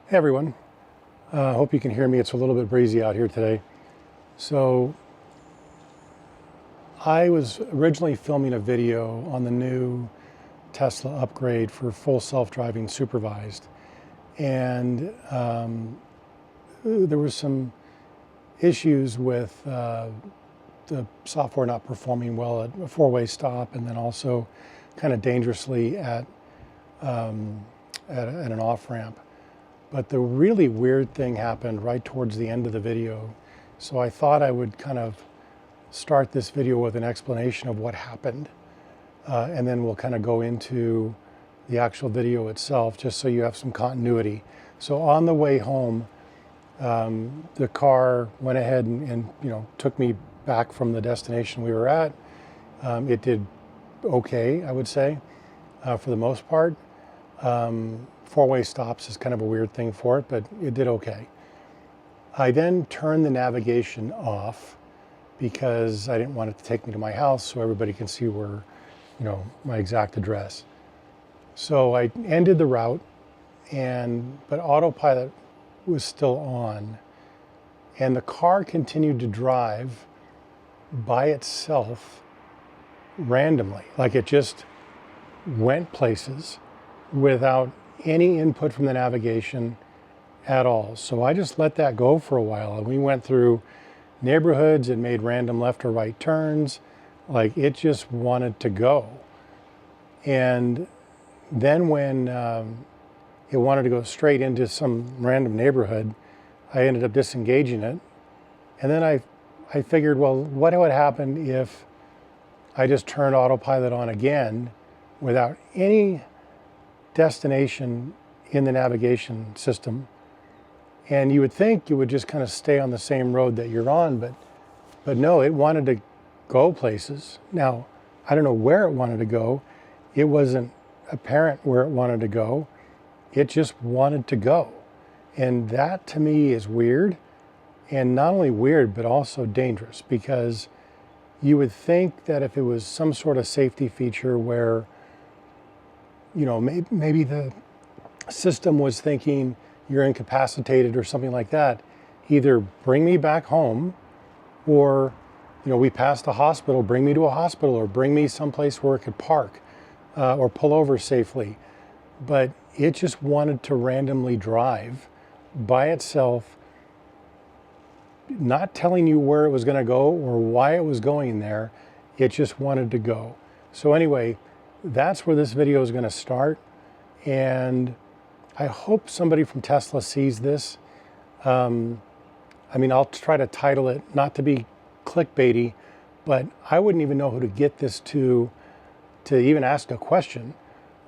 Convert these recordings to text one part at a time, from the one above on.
Hey everyone, hope you can hear me. It's a little bit breezy out here today. So I was originally filming a video on the new Tesla upgrade for full self-driving supervised. And there was some issues with the software not performing well at a four-way stop, and then also kind of dangerously at an off-ramp. But the really weird thing happened right towards the end of the video. So I thought I would kind of start this video with an explanation of what happened. And then we'll kind of go into the actual video itself, just so you have some continuity. So on the way home, the car went ahead and took me back from the destination we were at. It did okay, I would say, for the most part. Four-way stops is kind of a weird thing for it, but it did okay. I then turned the navigation off because I didn't want it to take me to my house so everybody can see where, my exact address. So I ended the route, but autopilot was still on, and the car continued to drive by itself randomly, like it just went places without any input from the navigation at all. So I just let that go for a while, and we went through neighborhoods and made random left or right turns, like it just wanted to go. And then when it wanted to go straight into some random neighborhood, I ended up disengaging it. And then I figured, well, what would happen if I just turned autopilot on again without any destination in the navigation system? And you would think you would just kind of stay on the same road that you're on, but no, it wanted to go places. Now, I don't know where it wanted to go. It wasn't apparent where it wanted to go. It just wanted to go. And that to me is weird, and not only weird, but also dangerous, because you would think that if it was some sort of safety feature where maybe the system was thinking you're incapacitated or something like that, either bring me back home, or, we passed a hospital, bring me to a hospital, or bring me someplace where it could park or pull over safely. But it just wanted to randomly drive by itself, not telling you where it was going to go or why it was going there. It just wanted to go. So anyway, that's where this video is going to start, and I hope somebody from Tesla sees this. I'll try to title it, not to be clickbaity, but I wouldn't even know who to get this to even ask a question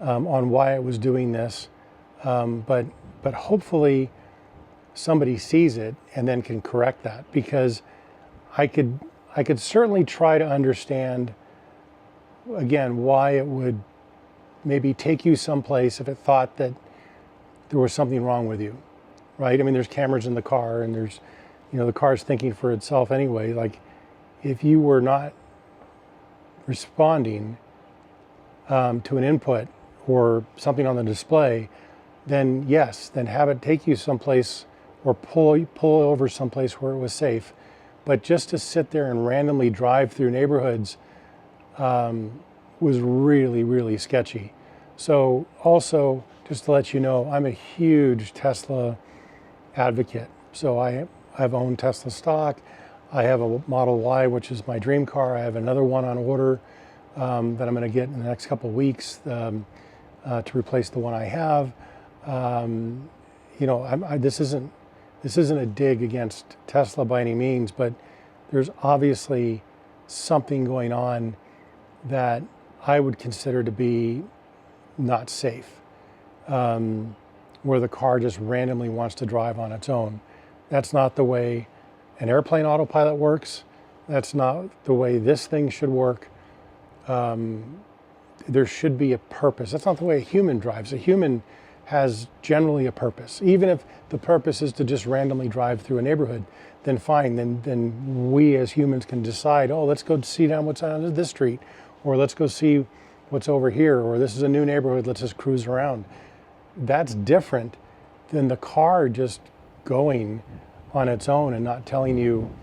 on why it was doing this. But hopefully somebody sees it and then can correct that, because I could certainly try to understand again why it would maybe take you someplace if it thought that there was something wrong with you, right? I mean, there's cameras in the car, and there's, the car's thinking for itself anyway. Like, if you were not responding to an input or something on the display, then yes, then have it take you someplace or pull over someplace where it was safe. But just to sit there and randomly drive through neighborhoods was really, really sketchy. So also, just to let you know, I'm a huge Tesla advocate. So I've owned Tesla stock. I have a Model Y, which is my dream car. I have another one on order that I'm going to get in the next couple of weeks to replace the one I have. This isn't a dig against Tesla by any means, but there's obviously something going on that I would consider to be not safe, where the car just randomly wants to drive on its own. That's not the way an airplane autopilot works. That's not the way this thing should work. There should be a purpose. That's not the way a human drives. A human has generally a purpose. Even if the purpose is to just randomly drive through a neighborhood, then fine. Then we as humans can decide, oh, let's go see down what's on this street, or let's go see what's over here, or this is a new neighborhood, let's just cruise around. That's different than the car just going on its own and not telling you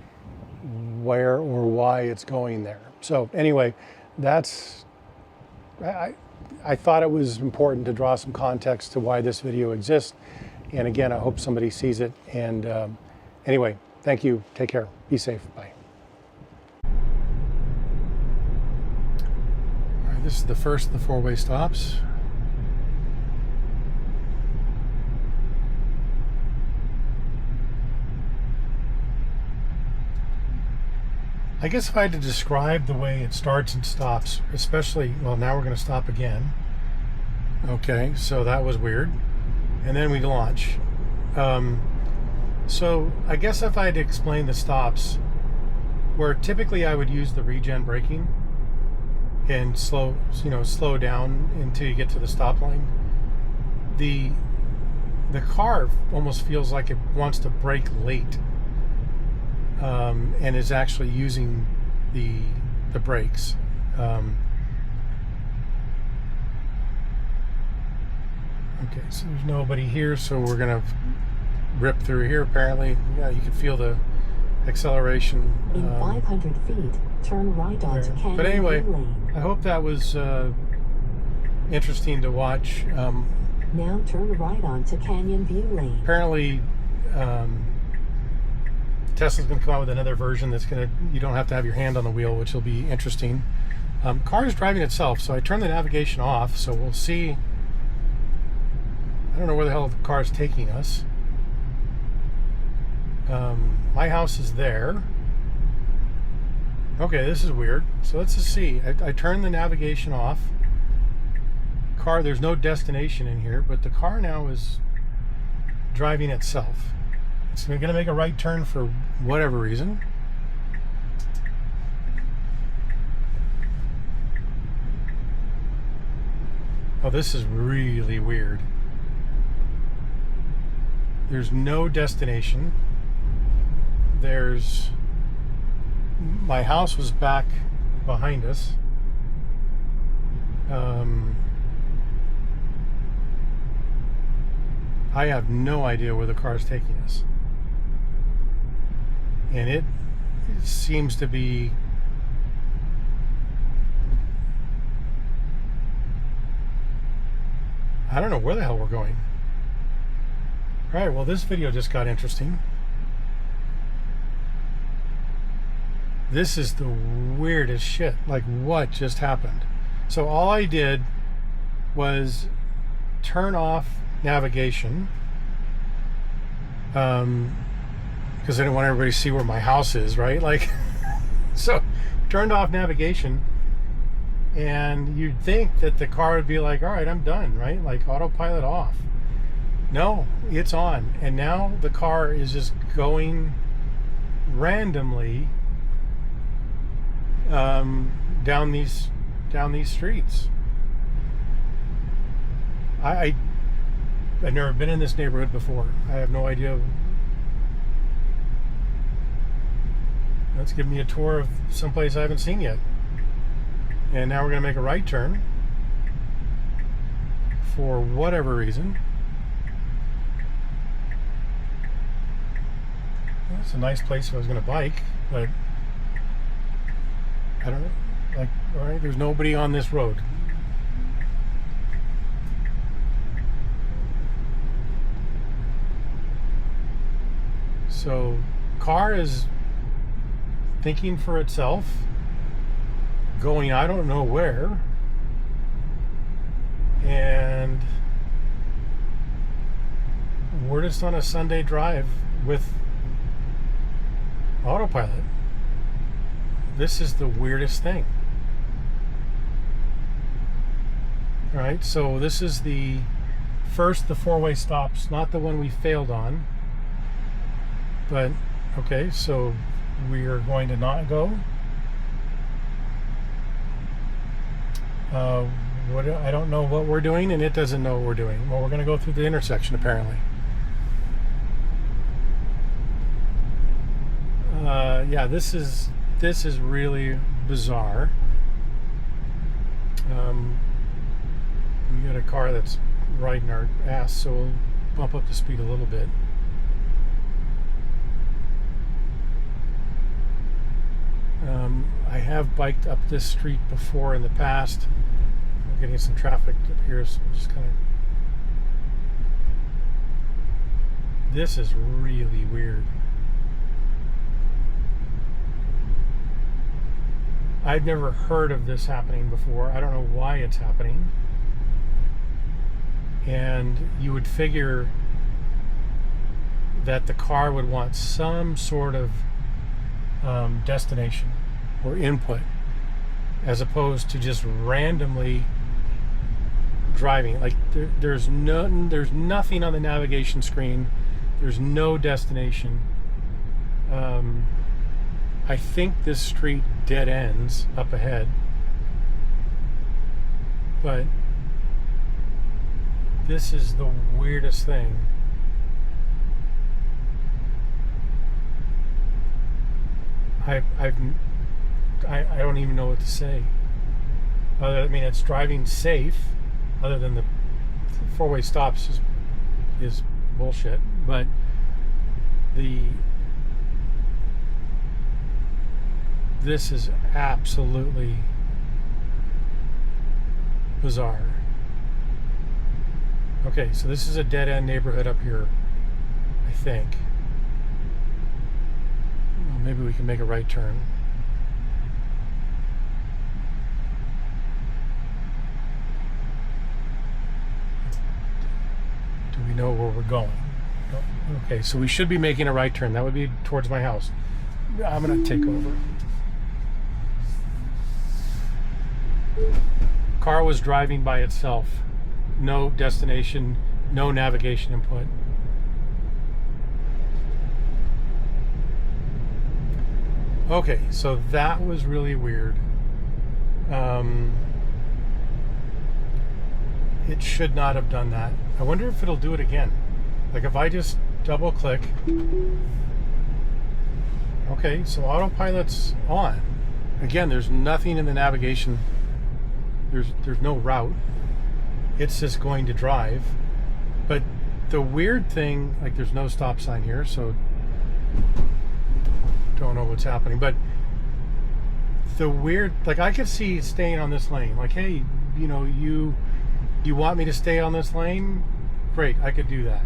where or why it's going there. So anyway, I thought it was important to draw some context to why this video exists. And again, I hope somebody sees it. And anyway, thank you. Take care. Be safe. Bye. All right, this is the first of the four-way stops. I guess if I had to describe the way it starts and stops, especially, well, now we're going to stop again. Okay, so that was weird. And then we launch. So I guess if I had to explain the stops, where typically I would use the regen braking and slow down until you get to the stop line, the car almost feels like it wants to brake late. And is actually using the brakes. Okay, so there's nobody here, so we're gonna rip through here. Apparently, yeah, you can feel the acceleration. In 500 feet, turn right onto Canyon But anyway, Lane. I hope that was interesting to watch. Now turn right onto Canyon View Lane. Apparently, Tesla's going to come out with another version that's you don't have to have your hand on the wheel, which will be interesting. Car is driving itself, so I turned the navigation off, so we'll see. I don't know where the hell the car is taking us. My house is there. Okay, this is weird. So let's just see. I turned the navigation off. Car, there's no destination in here, but the car now is driving itself. It's going to make a right turn for whatever reason. Oh, this is really weird. There's no destination. My house was back behind us. I have no idea where the car is taking us. And it seems to be I don't know where the hell we're going. All right, well, this video just got interesting. This is the weirdest shit. Like, what just happened? So all I did was turn off navigation, because I didn't want everybody to see where my house is, right? Like, so turned off navigation, and you'd think that the car would be like, all right, I'm done, right? Like, autopilot off. No, it's on. And now the car is just going randomly down these streets. I've never been in this neighborhood before. I have no idea. Let's give me a tour of someplace I haven't seen yet. And now we're going to make a right turn for whatever reason. Well, it's a nice place if I was going to bike, but I don't know. Like, all right, there's nobody on this road. So, car is thinking for itself, going I don't know where, and we're just on a Sunday drive with autopilot. This is the weirdest thing. All right, so this is the first the four-way stops, not the one we failed on. But, okay, so we are going to not go. I don't know what we're doing, and it doesn't know what we're doing. Well, we're going to go through the intersection, apparently. Yeah, this is really bizarre. We got a car that's riding our ass, so bump up the speed a little bit. I have biked up this street before in the past. We're getting some traffic up here, so just kind of... This is really weird. I've never heard of this happening before. I don't know why it's happening. And you would figure that the car would want some sort of destination or input, as opposed to just randomly driving. Like there's nothing on the navigation screen. There's no destination. I think this street dead ends up ahead, but this is the weirdest thing. I don't even know what to say. I mean, it's driving safe, other than the four-way stops is bullshit. But this is absolutely bizarre. Okay, so this is a dead-end neighborhood up here, I think. Well, maybe we can make a right turn. Do we know where we're going? No. Okay, so we should be making a right turn. That would be towards my house. I'm gonna take over. Car was driving by itself. No destination, no navigation input. Okay, so that was really weird. It should not have done that. I wonder if it'll do it again. Like if I just double click. Okay, so autopilot's on. Again, there's nothing in the navigation. There's no route. It's just going to drive. But the weird thing, like there's no stop sign here, so don't know what's happening. But the weird, like I could see staying on this lane. Like, hey, you know, you want me to stay on this lane? Great, I could do that.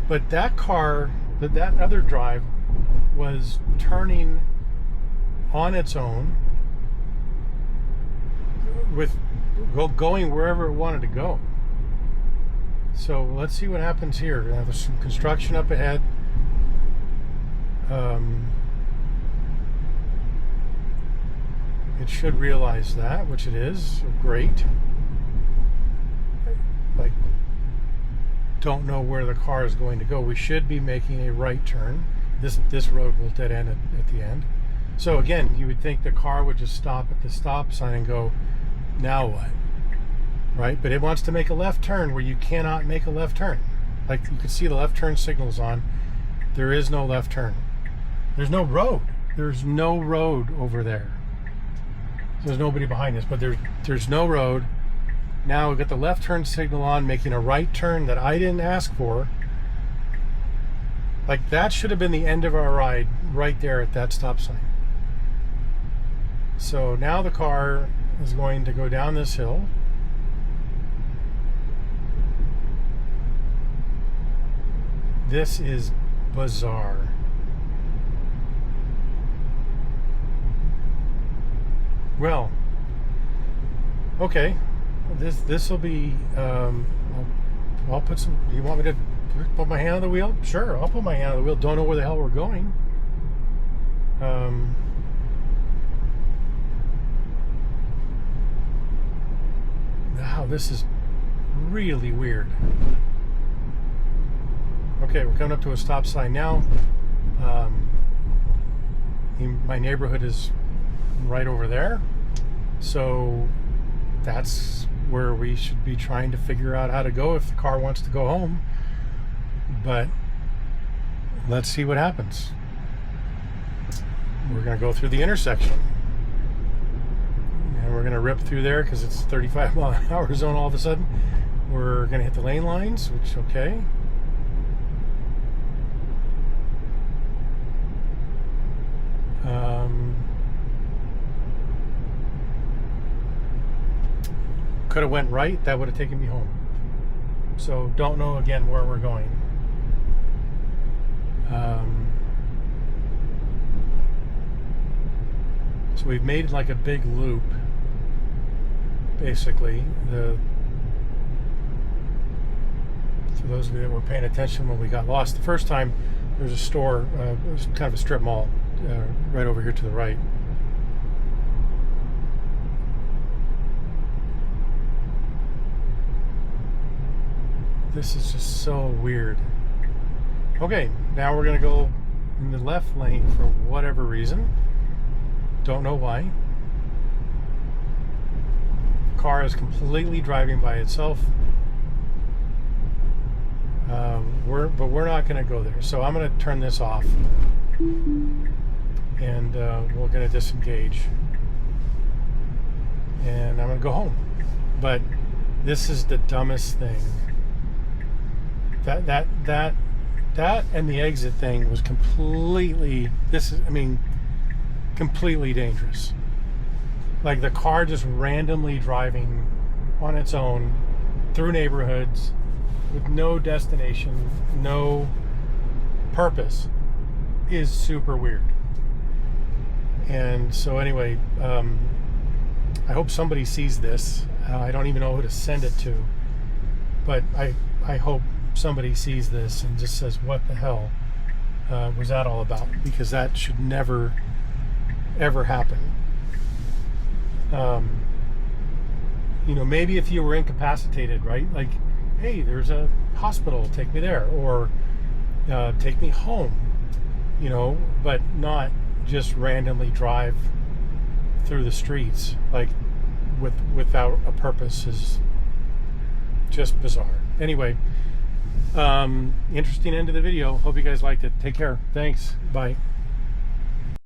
But that car, that other drive was turning on its own with going wherever it wanted to go. So let's see what happens here. There's some construction up ahead. It should realize that, which it is. Great. Like, don't know where the car is going to go. We should be making a right turn. This road will dead end at the end. So again, you would think the car would just stop at the stop sign and go, now what? Right? But it wants to make a left turn where you cannot make a left turn. Like you can see the left turn signals on. There is no left turn. There's no road. There's no road over there. There's nobody behind us, but there's no road. Now we've got the left turn signal on, making a right turn that I didn't ask for. Like that should have been the end of our ride right there at that stop sign. So now the car is going to go down this hill. This is bizarre. Well, okay. This will be. I'll put some. You want me to put my hand on the wheel? Sure, I'll put my hand on the wheel. Don't know where the hell we're going. Wow, this is really weird. Okay, we're coming up to a stop sign now. My neighborhood is right over there, so that's where we should be trying to figure out how to go if the car wants to go home. But let's see what happens. We're going to go through the intersection, and we're going to rip through there because it's 35 mile an hour zone. All of a sudden we're going to hit the lane lines, which okay. could have went right, that would have taken me home. So don't know again where we're going. So we've made like a big loop, basically. For those of you that were paying attention when we got lost the first time, there's a store, it was kind of a strip mall, right over here to the right. This is just so weird. Okay, now we're gonna go in the left lane for whatever reason. Don't know why. Car is completely driving by itself. But we're not going to go there. So I'm going to turn this off, and we're going to disengage, and I'm going to go home. But this is the dumbest thing. That and the exit thing was completely. Completely dangerous. Like the car just randomly driving on its own through neighborhoods with no destination, no purpose, is super weird. And so anyway, I hope somebody sees this. I don't even know who to send it to, but I hope somebody sees this and just says, what the hell was that all about? Because that should never ever happen. Maybe if you were incapacitated, right? Like, hey, there's a hospital, take me there, or take me home, but not just randomly drive through the streets like without a purpose is just bizarre. Anyway, interesting end of the video. Hope you guys liked it. Take care. Thanks. Bye.